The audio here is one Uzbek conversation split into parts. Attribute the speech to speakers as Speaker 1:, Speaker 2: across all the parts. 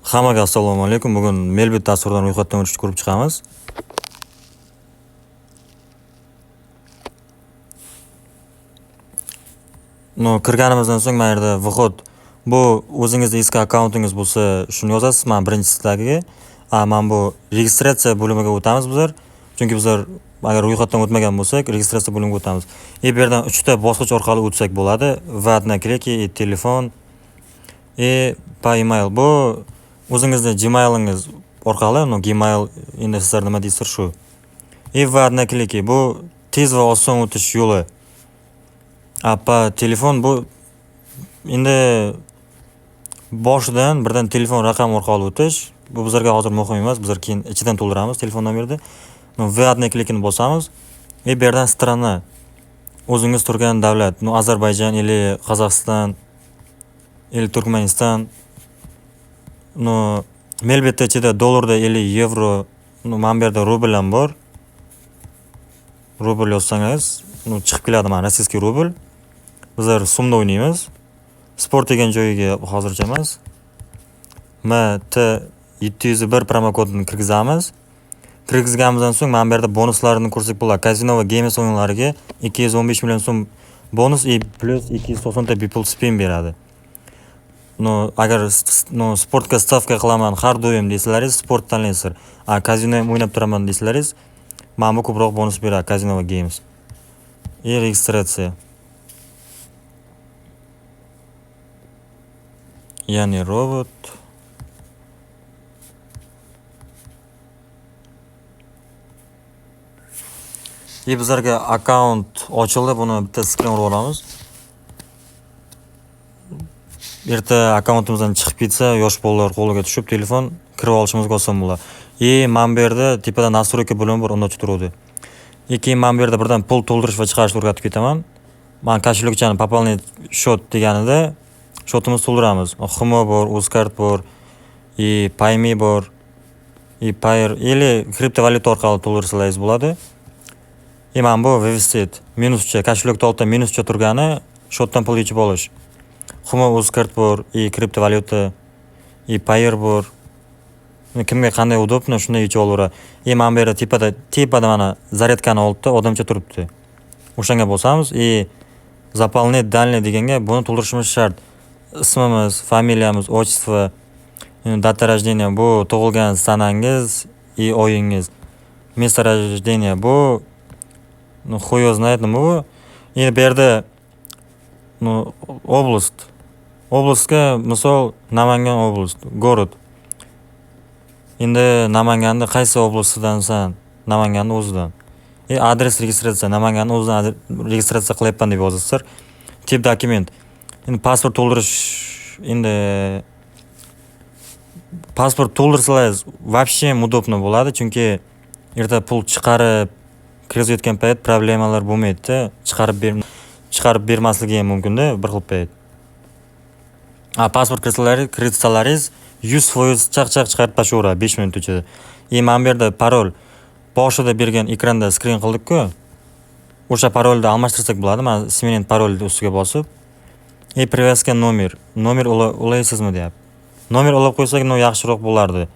Speaker 1: Hammaga assalomu alaykum. Bugun Melbit dasturdan ro'yxatdan o'tishni ko'rib chiqamiz. Kirganimizdan so'ng mana yerda vhod bu o'zingizning eski akkauntingiz bo'lsa, shuni yozasiz. Men birinchisidagi, men bu registratsiya bo'limiga o'tamiz bizlar. Chunki bizlar agar ro'yxatdan o'tmagan bo'lsak, registratsiya bo'limiga o'tamiz. Bu yerdan 3 ta bosqich orqali o'tsak bo'ladi. Va'dna kliki, telefon, pa email. Bu o'zingizning Gmailingiz orqali, Gmail endi sizlar nima deysizlar shu. Va'dna kliki bu tez va oson o'tish yo'li. Pa telefon bu endi boshidan birdan telefon raqami orqali o'tish. Bu bizlarga hozir muhim emas. Bizlar keyin ichidan to'ldiramiz telefon nomerni. Va'dna klikini bosamiz. Bu yerdan strana o'zingiz turgan davlat, Ozarbayjon, ili Qozog'iston, ili Turkmaniston, Melbitda ichida dollarda 50 yevro, mana bu yerda rubl ham bor. Rubl yozsangiz, chiqib keladi mana rossiyskiy rubl. Bizlar so'mda o'ynaymiz. Sport degan joyiga hozircha emas. MT701 promo kodini kirgizamiz. Kirgizganimizdan so'ng mana bu yerda bonuslarini ko'rsak bo'ladi. Casino va games o'yinlariga 215 million so'm bonus plus 290 ta Beeple spin beradi. Agar sportga stavka qilaman har doim deysalaringiz, sport tanlaysizlar. Casino ham o'ynab turaman deysalaringiz, mana bu ko'proq bonus beradi Casino va games. Registratsiya. Ya'ni robot. Bizlarga akkaunt ochildi. Buni bitta skrin urib olamiz. Erta akkauntimizdan chiqib ketsa, yosh bolalar qo'liga tushib telefon kirib olishimizga oson bo'ladi. Mana bu yerda tepada настройка bo'limi bor, unda turadi. Keyin mana bu yerda birdan pul to'ldirish va chiqarishni o'rgatib ketaman. Men kashlikchani пополнить счет deganida shotimizni to'ldiramiz. Xumo bor, Uzcard bor, Payme bor, Payer или kriptovalyuta orqali to'ldirsalaringiz bo'ladi. Mana bu вывести minuscha, kashlikda oltda minuscha turgani shotdan pul yechib olish. Xumo, Uzcard bor, kriptovalyuta, Payer bor. Kimga qanday udobno shunday yechib olaveradi. Mana bu yerda tepada mana zaryadkani oldida odamcha turibdi. O'shanga bosamiz. Заполнить данные deganga buni to'ldirishimiz shart. Ismimiz, familiyamiz, отчество, data rождения bu tug'ilgan sanangiz, oyingiz. Место рождения bu xuyo знает nima bu. Endi bu yerda oblast. Oblastga misol Namangan oblast, город. Endi Namanganda qaysi oblastdansan? Namanganning o'zidan. Adres registratsiya, Namanganning o'zidan registratsiya qilyapman deb yozasizlar. Tip dokument. Endi pasport to'ldirish, endi pasport to'ldirsalaringiz вообще удобно bo'ladi, chunki erta pul chiqarib kirayotgan payt problemalar bo'lmaydi. Chiqarib bermasligi ham mumkin-da bir xil payt. Pasport kiritsalaringiz 100% chaq-chaq chiqarib tashlaveradi 5 minut ichida. Mana bu yerda parol boshida bergan ekranda skrin qildik-ku. O'sha parolni almashtirsak bo'ladi. Men smenent parolni ustiga bosib, привязка nomer ulaysizmi deyapti. Nomer olib qo'ysak, yaxshiroq bo'lardi.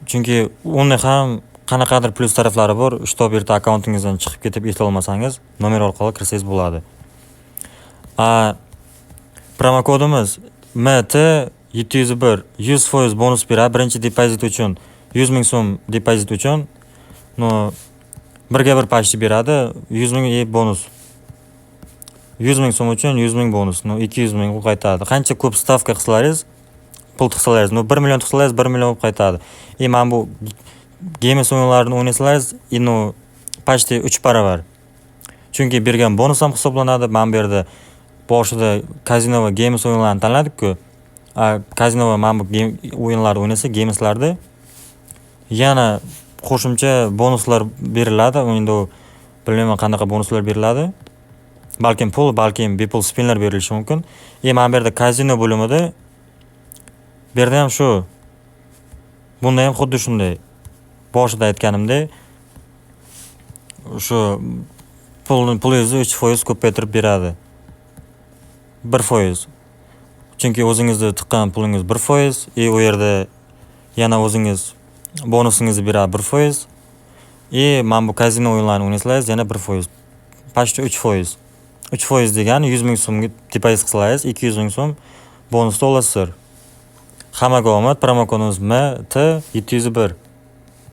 Speaker 1: Chunki uni ham qanaqadir plyus taraflari bor. Shtob erta akkauntingizdan chiqib ketib eslay olmasangiz, nomer orqali kirsangiz bo'ladi. Promo kodimiz MT701 100% bonus beradi. Birinchi depozit uchun 100 ming so'm depozit uchun 1 ga 1 почти beradi. 100 ming bonus. 100 ming so'm uchun 100 ming bonus. 200 ming qaytadi. Qancha ko'p stavka qilsalaringiz, pul tiqsalaringiz, 1 million tiqsalaringiz 1 million qaytadi. Mana bu games o'yinlarini o'ynasalaringiz, почти 3 baravar. Chunki bergan bonus ham hisoblanadi. Mana bu yerda boshida Casino va games o'yinlarini tanladik-ku. Casino va mana bu o'yinlarni o'ynasa, gameslarda yana qo'shimcha bonuslar beriladi. Endi bilmayman qanaqa bonuslar beriladi. Balkim pul, balkim Beeple spinlar berilishi mumkin. Mana bu yerda Casino bo'limida bu yerda ham shu. Bunda ham xuddi shunday. Boshida aytganimdek, shu pulingizni 3% ko'paytirib beradi. 1%. Chunki o'zingizni tiqqan pulingiz 1%, u yerda yana o'zingiz bonusingizni beradi 1%. Mana bu kazino o'yinlarini o'ynasangiz yana 1%. Почти 3%. 3% degani 100 ming so'mga depozit qilsangiz 200 ming so'm bonusda olasizlar. Hammaga omad, promokodimiz MT701.